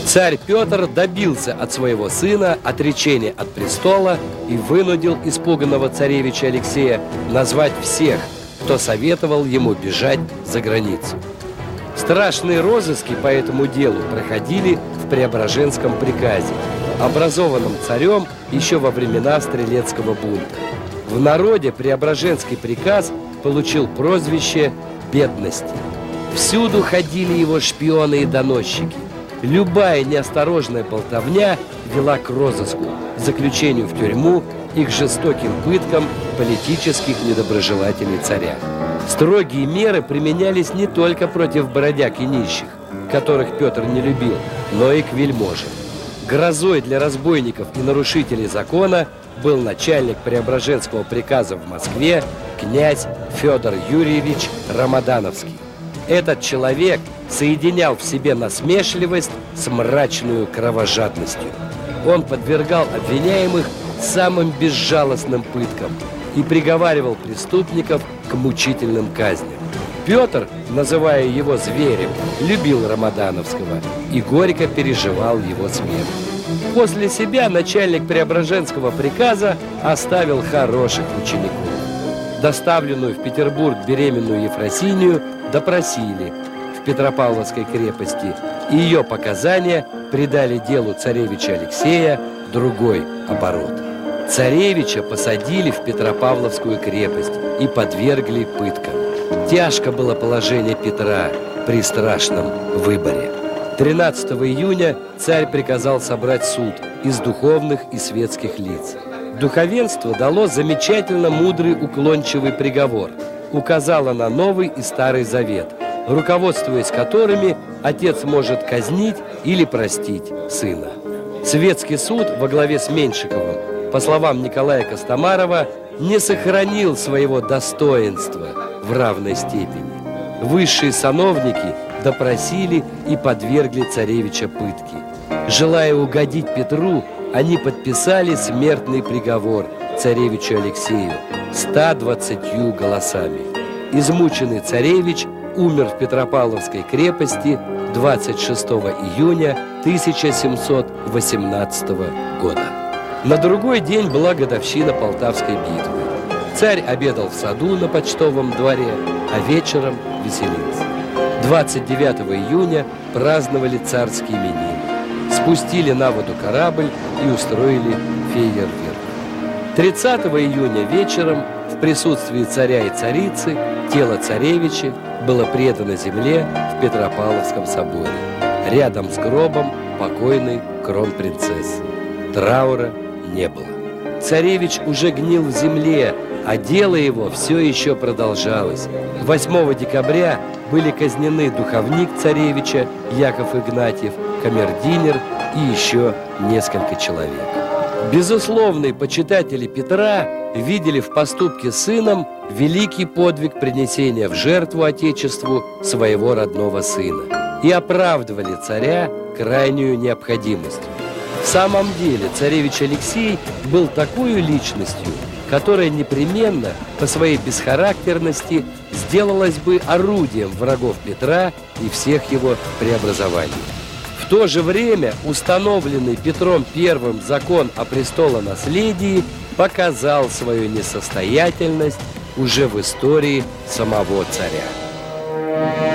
Царь Петр добился от своего сына отречения от престола и вынудил испуганного царевича Алексея назвать всех, кто советовал ему бежать за границу. Страшные розыски по этому делу проходили в Преображенском приказе, образованном царем еще во времена Стрелецкого бунта. В народе Преображенский приказ получил прозвище «бедности». Всюду ходили его шпионы и доносчики. Любая неосторожная болтовня вела к розыску, заключению в тюрьму и к жестоким пыткам политических недоброжелателей царя. Строгие меры применялись не только против бродяг и нищих, которых Петр не любил, но и к вельможам. Грозой для разбойников и нарушителей закона был начальник Преображенского приказа в Москве князь Федор Юрьевич Рамадановский. Этот человек соединял в себе насмешливость с мрачную кровожадностью. Он подвергал обвиняемых самым безжалостным пыткам и приговаривал преступников к мучительным казням. Петр, называя его зверем, любил Рамадановского и горько переживал его смерть. После себя начальник Преображенского приказа оставил хороших учеников. Доставленную в Петербург беременную Ефросинию допросили в Петропавловской крепости, и ее показания придали делу царевича Алексея другой оборот. Царевича посадили в Петропавловскую крепость и подвергли пыткам. Тяжко было положение Петра при страшном выборе. 13 июня царь приказал собрать суд из духовных и светских лиц. Духовенство дало замечательно мудрый уклончивый приговор, указало на Новый и Старый Завет, руководствуясь которыми отец может казнить или простить сына. Светский суд во главе с Меньшиковым, по словам Николая Костомарова, не сохранил своего достоинства в равной степени. Высшие сановники допросили и подвергли царевича пытке. Желая угодить Петру, они подписали смертный приговор царевичу Алексею 120 голосами. Измученный царевич умер в Петропавловской крепости 26 июня 1718 года. На другой день была годовщина Полтавской битвы. Царь обедал в саду на Почтовом дворе, а вечером веселился. 29 июня праздновали царские именины. Спустили на воду корабль и устроили фейерверк. 30 июня вечером в присутствии царя и царицы тело царевича было предано земле в Петропавловском соборе, рядом с гробом покойной кронпринцессы. Траура не было. Царевич уже гнил в земле, а дело его все еще продолжалось. 8 декабря были казнены духовник царевича Яков Игнатьев, камердинер и еще несколько человек. Безусловные почитатели Петра видели в поступке с сыном великий подвиг принесения в жертву Отечеству своего родного сына и оправдывали царя крайнюю необходимостью. В самом деле царевич Алексей был такой личностью, которая непременно по своей бесхарактерности сделалась бы орудием врагов Петра и всех его преобразований. В то же время установленный Петром I закон о престолонаследии показал свою несостоятельность уже в истории самого царя.